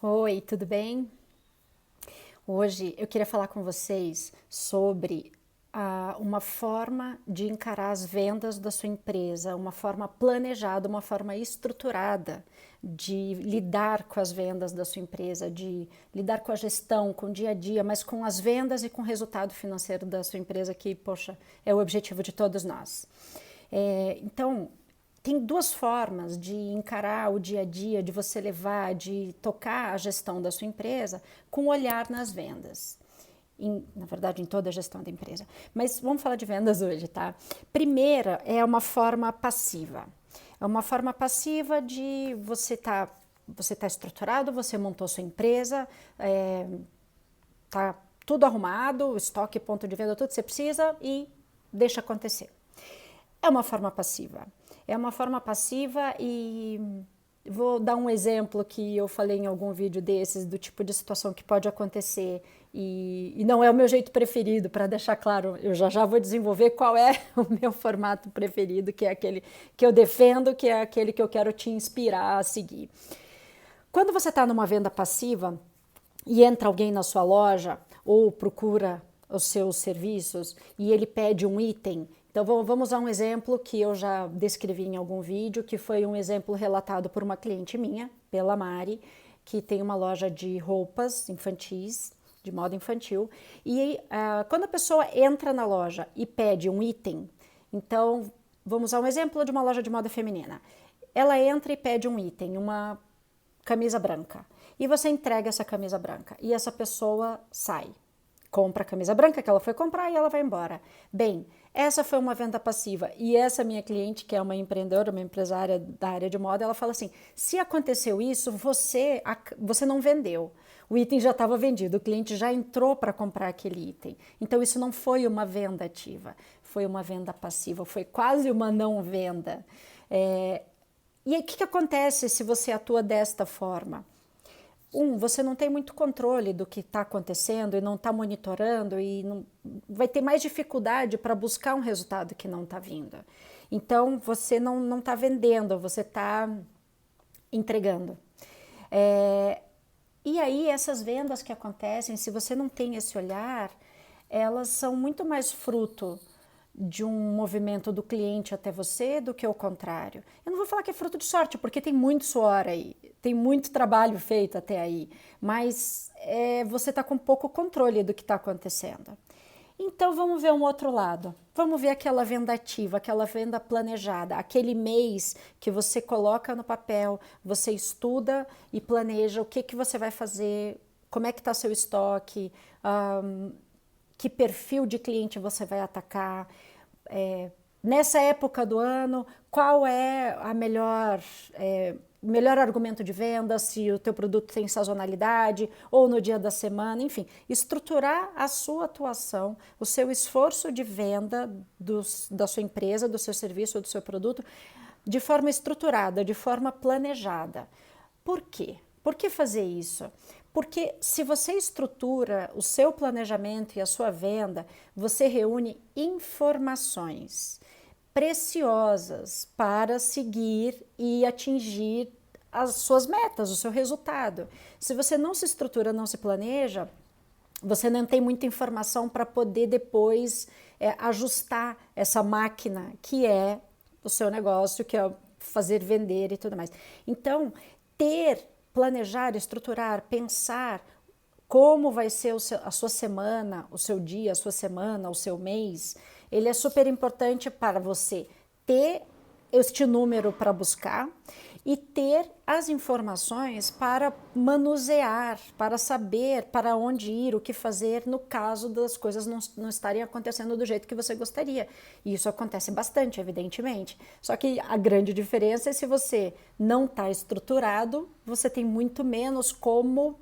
Oi, tudo bem? Hoje eu queria falar com vocês sobre uma forma de encarar as vendas da sua empresa, uma forma planejada, uma forma estruturada de lidar com as vendas da sua empresa, de lidar com a gestão, com o dia a dia, mas com as vendas e com o resultado financeiro da sua empresa, que, poxa, é o objetivo de todos nós. Então, tem duas formas de encarar o dia a dia, de você levar, de tocar a gestão da sua empresa com olhar nas vendas. Na verdade, em toda a gestão da empresa. Mas vamos falar de vendas hoje, tá? Primeira é uma forma passiva. É uma forma passiva de você tá estruturado, você montou sua empresa, tá tudo arrumado, estoque, ponto de venda, tudo que você precisa e deixa acontecer. É uma forma passiva. É uma forma passiva e vou dar um exemplo que eu falei em algum vídeo desses, do tipo de situação que pode acontecer e não é o meu jeito preferido, para deixar claro, eu já vou desenvolver qual é o meu formato preferido, que é aquele que eu defendo, que é aquele que eu quero te inspirar a seguir. Quando você está numa venda passiva e entra alguém na sua loja ou procura os seus serviços e ele pede um item. Então vamos a um exemplo que eu já descrevi em algum vídeo, que foi um exemplo relatado por uma cliente minha, pela Mari, que tem uma loja de roupas infantis, de moda infantil. E quando a pessoa entra na loja e pede um item, então vamos a um exemplo de uma loja de moda feminina. Ela entra e pede um item, uma camisa branca. E você entrega essa camisa branca. E essa pessoa sai. Compra a camisa branca que ela foi comprar e ela vai embora. Bem, essa foi uma venda passiva. E essa minha cliente, que é uma empreendedora, uma empresária da área de moda, ela fala assim: se aconteceu isso, você não vendeu. O item já estava vendido, o cliente já entrou para comprar aquele item. Então, isso não foi uma venda ativa, foi uma venda passiva, foi quase uma não venda. E aí, o que acontece se você atua desta forma? Você não tem muito controle do que está acontecendo e não está monitorando e não, vai ter mais dificuldade para buscar um resultado que não está vindo. Então, você não está vendendo, você está entregando. E aí, essas vendas que acontecem, se você não tem esse olhar, elas são muito mais fruto de um movimento do cliente até você do que o contrário. Eu não vou falar que é fruto de sorte, porque tem muito suor aí, tem muito trabalho feito até aí, mas você está com pouco controle do que está acontecendo. Então vamos ver um outro lado. Vamos ver aquela venda ativa, aquela venda planejada, aquele mês que você coloca no papel, você estuda e planeja o que você vai fazer, como é que está seu estoque, que perfil de cliente você vai atacar. Nessa época do ano, qual é a melhor argumento de venda, se o teu produto tem sazonalidade ou no dia da semana, enfim, estruturar a sua atuação, o seu esforço de venda da sua empresa, do seu serviço ou do seu produto de forma estruturada, de forma planejada. Por quê? Por que fazer isso? Porque se você estrutura o seu planejamento e a sua venda, você reúne informações preciosas para seguir e atingir as suas metas, o seu resultado. Se você não se estrutura, não se planeja, você não tem muita informação para poder depois ajustar essa máquina que é o seu negócio, que é fazer vender e tudo mais. Então, planejar, estruturar, pensar como vai ser a sua semana, o seu dia, a sua semana, o seu mês, ele é super importante para você ter este número para buscar e ter as informações para manusear, para saber para onde ir, o que fazer no caso das coisas não estarem acontecendo do jeito que você gostaria. E isso acontece bastante, evidentemente. Só que a grande diferença é se você não está estruturado, você tem muito menos como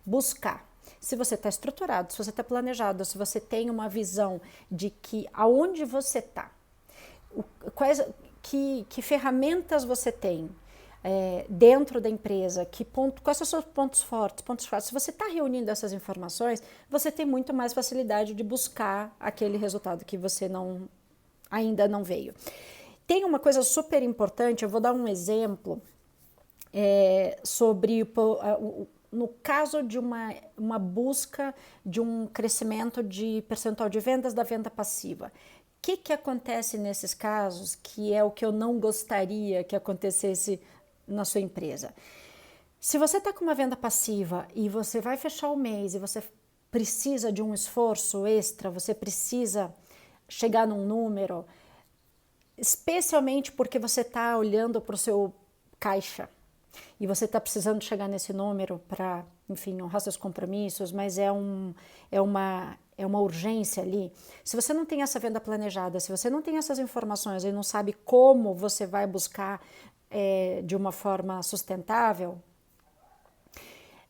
buscar. Se você está estruturado, se você está planejado, se você tem uma visão de que aonde você está, que ferramentas você tem dentro da empresa, quais são os seus pontos fortes, se você está reunindo essas informações, você tem muito mais facilidade de buscar aquele resultado que você ainda não veio. Tem uma coisa super importante, eu vou dar um exemplo sobre no caso de uma busca de um crescimento de percentual de vendas da venda passiva. O que acontece nesses casos que é o que eu não gostaria que acontecesse na sua empresa? Se você está com uma venda passiva e você vai fechar o mês e você precisa de um esforço extra, você precisa chegar num número, especialmente porque você está olhando para o seu caixa e você está precisando chegar nesse número para, enfim, honrar seus compromissos, mas é uma urgência ali. Se você não tem essa venda planejada, se você não tem essas informações e não sabe como você vai buscar de uma forma sustentável,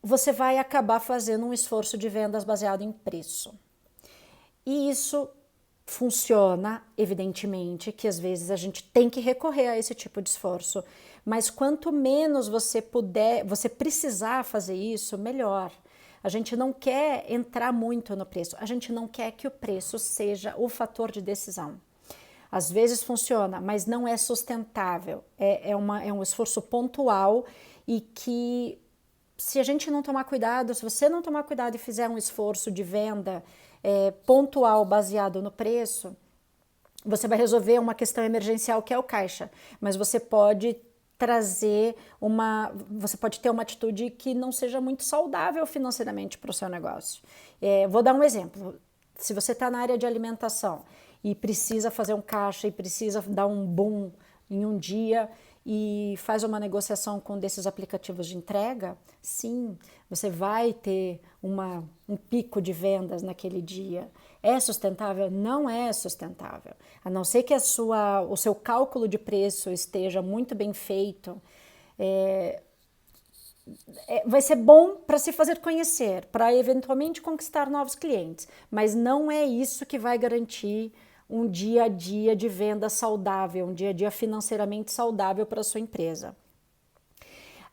você vai acabar fazendo um esforço de vendas baseado em preço. E isso funciona, evidentemente, que às vezes a gente tem que recorrer a esse tipo de esforço, mas quanto menos você precisar fazer isso, melhor. A gente não quer entrar muito no preço, a gente não quer que o preço seja o fator de decisão. Às vezes funciona, mas não é sustentável, é um esforço pontual e que, se a gente não tomar cuidado, se você não tomar cuidado e fizer um esforço de venda pontual baseado no preço, você vai resolver uma questão emergencial que é o caixa, mas você pode você pode ter uma atitude que não seja muito saudável financeiramente para o seu negócio. Vou dar um exemplo. Se você está na área de alimentação e precisa fazer um caixa e precisa dar um boom em um dia e faz uma negociação com um desses aplicativos de entrega, sim, você vai ter um pico de vendas naquele dia. É sustentável? Não é sustentável. A não ser que o seu cálculo de preço esteja muito bem feito, vai ser bom para se fazer conhecer, para eventualmente conquistar novos clientes, mas não é isso que vai garantir um dia a dia de venda saudável, um dia a dia financeiramente saudável para a sua empresa.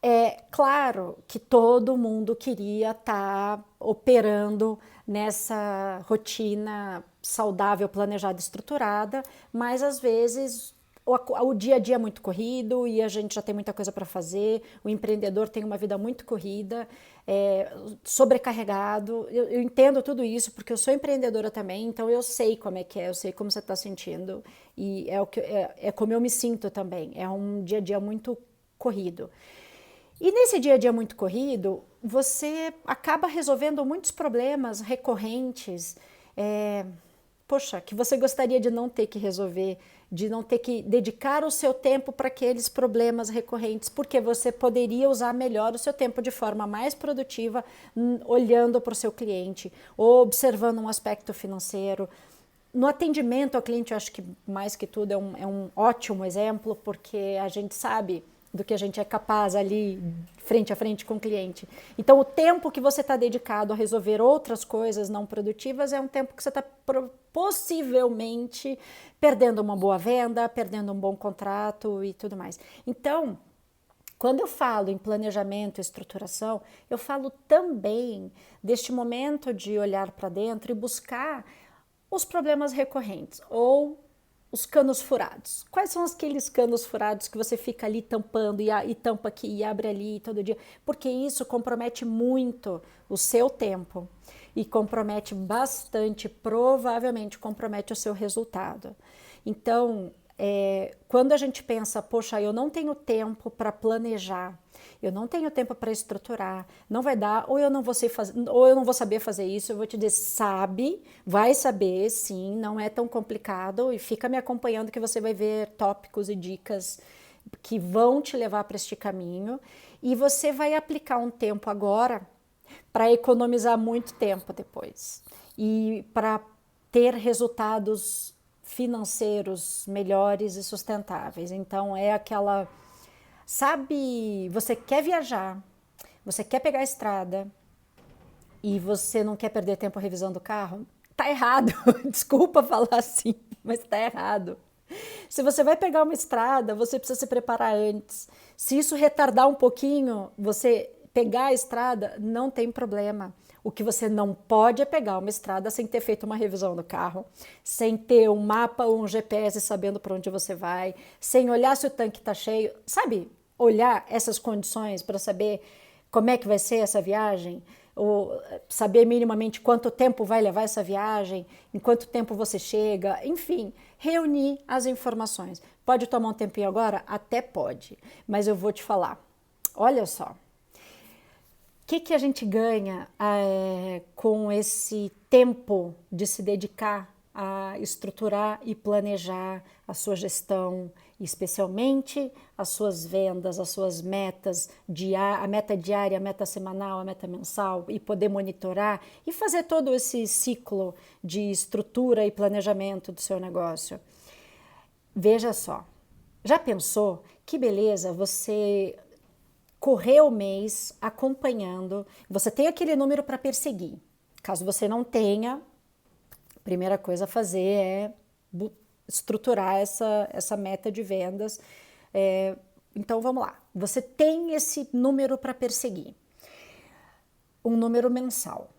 É claro que todo mundo queria estar operando nessa rotina saudável, planejada, estruturada, mas às vezes o dia a dia é muito corrido e a gente já tem muita coisa para fazer, o empreendedor tem uma vida muito corrida, sobrecarregado. Eu entendo tudo isso porque eu sou empreendedora também, então eu sei como é que é, eu sei como você está sentindo e é como eu me sinto também. É um dia a dia muito corrido. E nesse dia a dia muito corrido, você acaba resolvendo muitos problemas recorrentes, poxa, que você gostaria de não ter que resolver, de não ter que dedicar o seu tempo para aqueles problemas recorrentes, porque você poderia usar melhor o seu tempo de forma mais produtiva, olhando para o seu cliente, ou observando um aspecto financeiro. No atendimento ao cliente, eu acho que mais que tudo é um ótimo exemplo, porque a gente sabe do que a gente é capaz ali frente a frente com o cliente. Então, o tempo que você está dedicado a resolver outras coisas não produtivas é um tempo que você está possivelmente perdendo uma boa venda, perdendo um bom contrato e tudo mais. Então, quando eu falo em planejamento e estruturação, eu falo também deste momento de olhar para dentro e buscar os problemas recorrentes ou os canos furados. Quais são aqueles canos furados que você fica ali tampando e tampa aqui e abre ali todo dia? Porque isso compromete muito o seu tempo e compromete bastante, provavelmente compromete o seu resultado. Então, quando a gente pensa, poxa, eu não tenho tempo para planejar, eu não tenho tempo para estruturar, não vai dar, ou eu não vou saber fazer isso, eu vou te dizer, vai saber, sim, não é tão complicado e fica me acompanhando que você vai ver tópicos e dicas que vão te levar para este caminho e você vai aplicar um tempo agora para economizar muito tempo depois e para ter resultados financeiros melhores e sustentáveis. Então é aquela, sabe, você quer viajar, você quer pegar a estrada e você não quer perder tempo revisando o carro? Tá errado, desculpa falar assim, mas tá errado. Se você vai pegar uma estrada, você precisa se preparar antes. Se isso retardar um pouquinho, você pegar a estrada, não tem problema. O que você não pode é pegar uma estrada sem ter feito uma revisão do carro, sem ter um mapa ou um GPS sabendo para onde você vai, sem olhar se o tanque está cheio, sabe? olhar essas condições para saber como é que vai ser essa viagem, ou saber minimamente quanto tempo vai levar essa viagem, em quanto tempo você chega, enfim, reunir as informações. Pode tomar um tempinho agora? Até pode, mas eu vou te falar. Olha só, o que a gente ganha com esse tempo de se dedicar a estruturar e planejar a sua gestão, especialmente as suas vendas, as suas metas, a meta diária, a meta semanal, a meta mensal, e poder monitorar e fazer todo esse ciclo de estrutura e planejamento do seu negócio. Veja só, já pensou que beleza você correr o mês acompanhando, você tem aquele número para perseguir. Caso você não tenha, a primeira coisa a fazer é estruturar essa meta de vendas. Então vamos lá, você tem esse número para perseguir, um número mensal.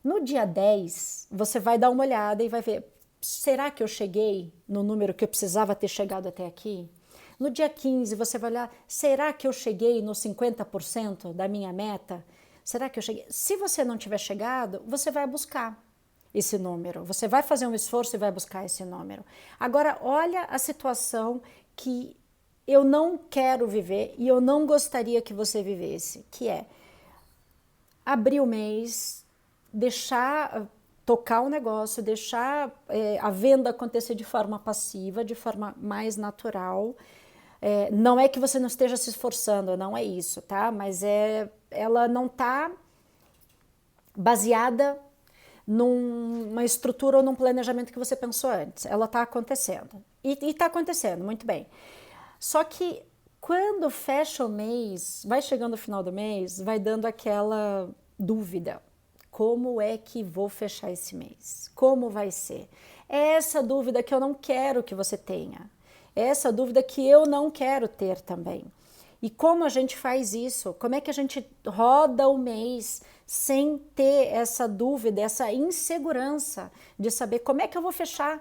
No dia 10, você vai dar uma olhada e vai ver, será que eu cheguei no número que eu precisava ter chegado até aqui? No dia 15, você vai olhar, será que eu cheguei nos 50% da minha meta? Será que eu cheguei? Se você não tiver chegado, você vai buscar esse número. Você vai fazer um esforço e vai buscar esse número. Agora, olha a situação que eu não quero viver e eu não gostaria que você vivesse, que é abrir o mês, deixar tocar o negócio, deixar a venda acontecer de forma passiva, de forma mais natural. Não é que você não esteja se esforçando, não é isso, tá? Mas ela não está baseada numa estrutura ou num planejamento que você pensou antes. Ela está acontecendo. E está acontecendo, muito bem. Só que quando fecha o mês, vai chegando o final do mês, vai dando aquela dúvida. Como é que vou fechar esse mês? Como vai ser? É essa dúvida que eu não quero que você tenha. É essa dúvida que eu não quero ter também. E como a gente faz isso? Como é que a gente roda o mês sem ter essa dúvida, essa insegurança de saber como é que eu vou fechar?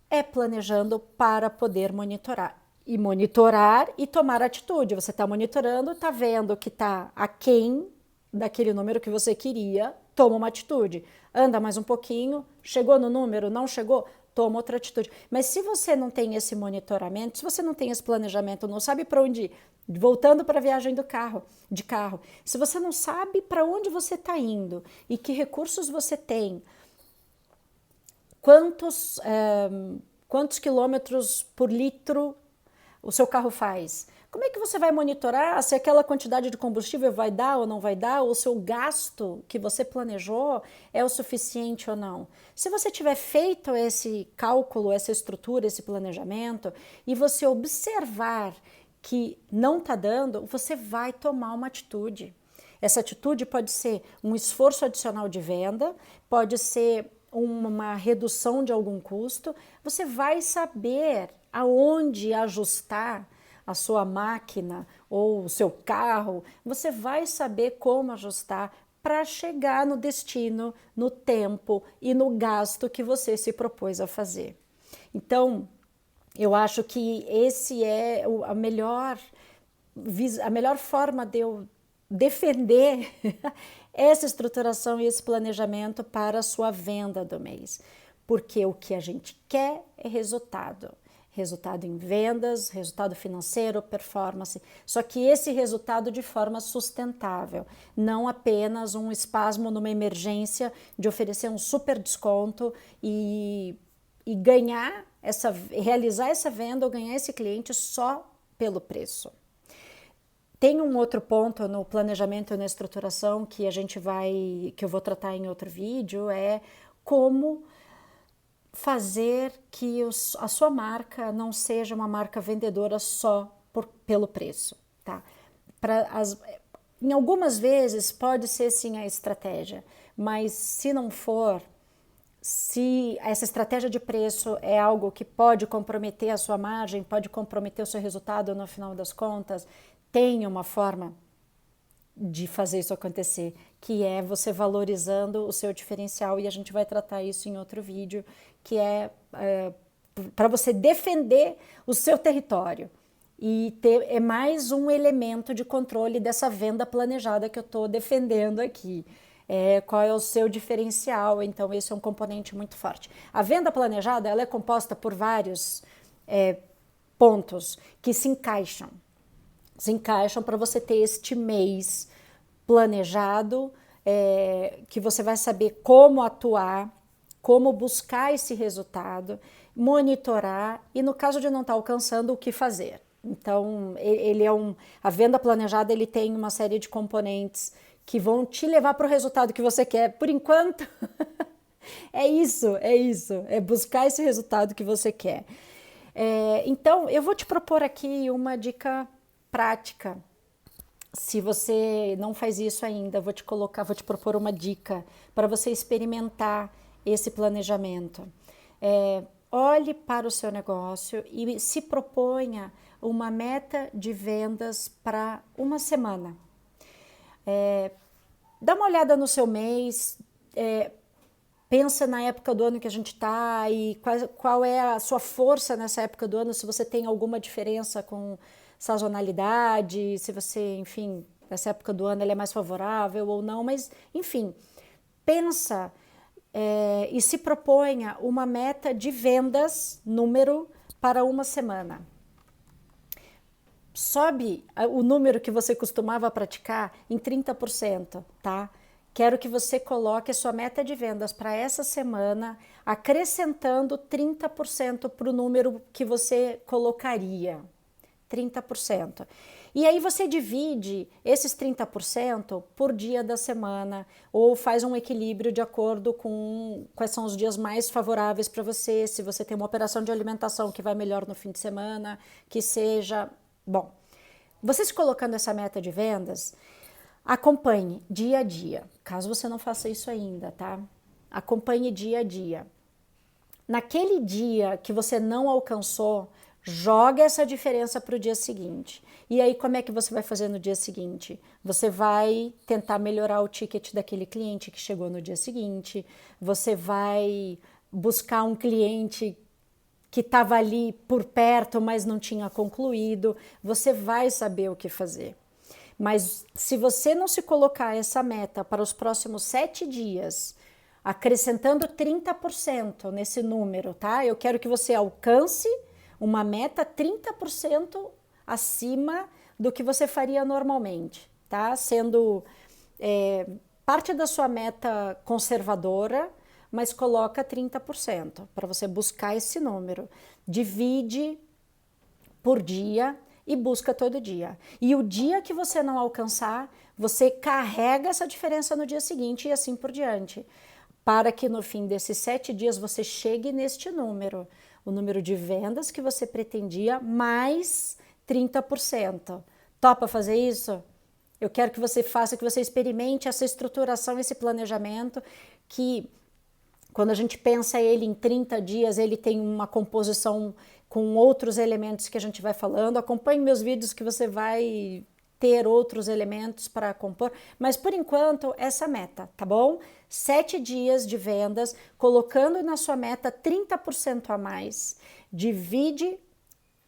É planejando para poder monitorar. E monitorar e tomar atitude. Você está monitorando, está vendo que está aquém daquele número que você queria, toma uma atitude. Anda mais um pouquinho, chegou no número, não chegou, toma outra atitude. Mas se você não tem esse monitoramento, se você não tem esse planejamento, não sabe para onde ir, voltando para a viagem de carro, se você não sabe para onde você está indo e que recursos você tem, quantos quilômetros por litro o seu carro faz, como é que você vai monitorar se aquela quantidade de combustível vai dar ou não vai dar, ou o seu gasto que você planejou é o suficiente ou não? Se você tiver feito esse cálculo, essa estrutura, esse planejamento, e você observar que não está dando, você vai tomar uma atitude. Essa atitude pode ser um esforço adicional de venda, pode ser uma redução de algum custo, você vai saber aonde ajustar a sua máquina ou o seu carro, você vai saber como ajustar para chegar no destino, no tempo e no gasto que você se propôs a fazer. Então, eu acho que esse é a melhor forma de eu defender essa estruturação e esse planejamento para a sua venda do mês. Porque o que a gente quer é resultado. Resultado em vendas, resultado financeiro, performance. Só que esse resultado de forma sustentável, não apenas um espasmo numa emergência de oferecer um super desconto e realizar essa venda ou ganhar esse cliente só pelo preço. Tem um outro ponto no planejamento e na estruturação que eu vou tratar em outro vídeo, é como fazer que a sua marca não seja uma marca vendedora só pelo preço, tá? Em algumas vezes pode ser sim a estratégia, mas se não for, se essa estratégia de preço é algo que pode comprometer a sua margem, pode comprometer o seu resultado no final das contas, tem uma forma de fazer isso acontecer, que é você valorizando o seu diferencial, e a gente vai tratar isso em outro vídeo, que é para você defender o seu território e é mais um elemento de controle dessa venda planejada que eu estou defendendo aqui. Qual é o seu diferencial? Então esse é um componente muito forte. A venda planejada, ela é composta por vários pontos que se encaixam para você ter este mês planejado, que você vai saber como atuar, como buscar esse resultado, monitorar e, no caso de não estar alcançando, o que fazer. Então, a venda planejada, ele tem uma série de componentes que vão te levar para o resultado que você quer. Por enquanto, é isso, é buscar esse resultado que você quer. Então, eu vou te propor aqui uma dica prática. Se você não faz isso ainda, vou te propor uma dica para você experimentar esse planejamento. Olhe para o seu negócio e se proponha uma meta de vendas para uma semana. Dá uma olhada no seu mês, pensa na época do ano que a gente está e qual é a sua força nessa época do ano, se você tem alguma diferença com sazonalidade, se você, enfim, nessa época do ano ela é mais favorável ou não, mas, enfim, pensa e se proponha uma meta de vendas, número, para uma semana. Sobe o número que você costumava praticar em 30%, tá? Quero que você coloque a sua meta de vendas para essa semana, acrescentando 30% para o número que você colocaria. 30%. E aí você divide esses 30% por dia da semana ou faz um equilíbrio de acordo com quais são os dias mais favoráveis para você, se você tem uma operação de alimentação que vai melhor no fim de semana, que seja... Bom, você se colocando essa meta de vendas, acompanhe dia a dia, caso você não faça isso ainda, tá? Acompanhe dia a dia. Naquele dia que você não alcançou, joga essa diferença para o dia seguinte. E aí, como é que você vai fazer no dia seguinte? Você vai tentar melhorar o ticket daquele cliente que chegou no dia seguinte, você vai buscar um cliente que estava ali por perto, mas não tinha concluído, você vai saber o que fazer. Mas se você não se colocar essa meta para os próximos 7 dias, acrescentando 30% nesse número, tá? Eu quero que você alcance uma meta 30% acima do que você faria normalmente, tá? Sendo parte da sua meta conservadora, mas coloca 30% para você buscar esse número. Divide por dia e busca todo dia. E o dia que você não alcançar, você carrega essa diferença no dia seguinte e assim por diante, para que no fim desses 7 dias você chegue neste número, o número de vendas que você pretendia, mais 30%. Topa fazer isso? Eu quero que você faça, que você experimente essa estruturação, esse planejamento, que quando a gente pensa ele em 30 dias, ele tem uma composição com outros elementos que a gente vai falando. Acompanhe meus vídeos que você vai ter outros elementos para compor, mas por enquanto essa meta, tá bom? 7 dias de vendas, colocando na sua meta 30% a mais, divide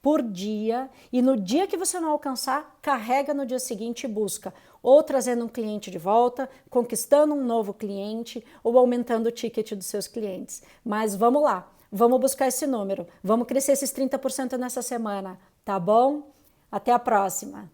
por dia e no dia que você não alcançar, carrega no dia seguinte e busca, ou trazendo um cliente de volta, conquistando um novo cliente ou aumentando o ticket dos seus clientes. Mas vamos lá, vamos buscar esse número, vamos crescer esses 30% nessa semana, tá bom? Até a próxima!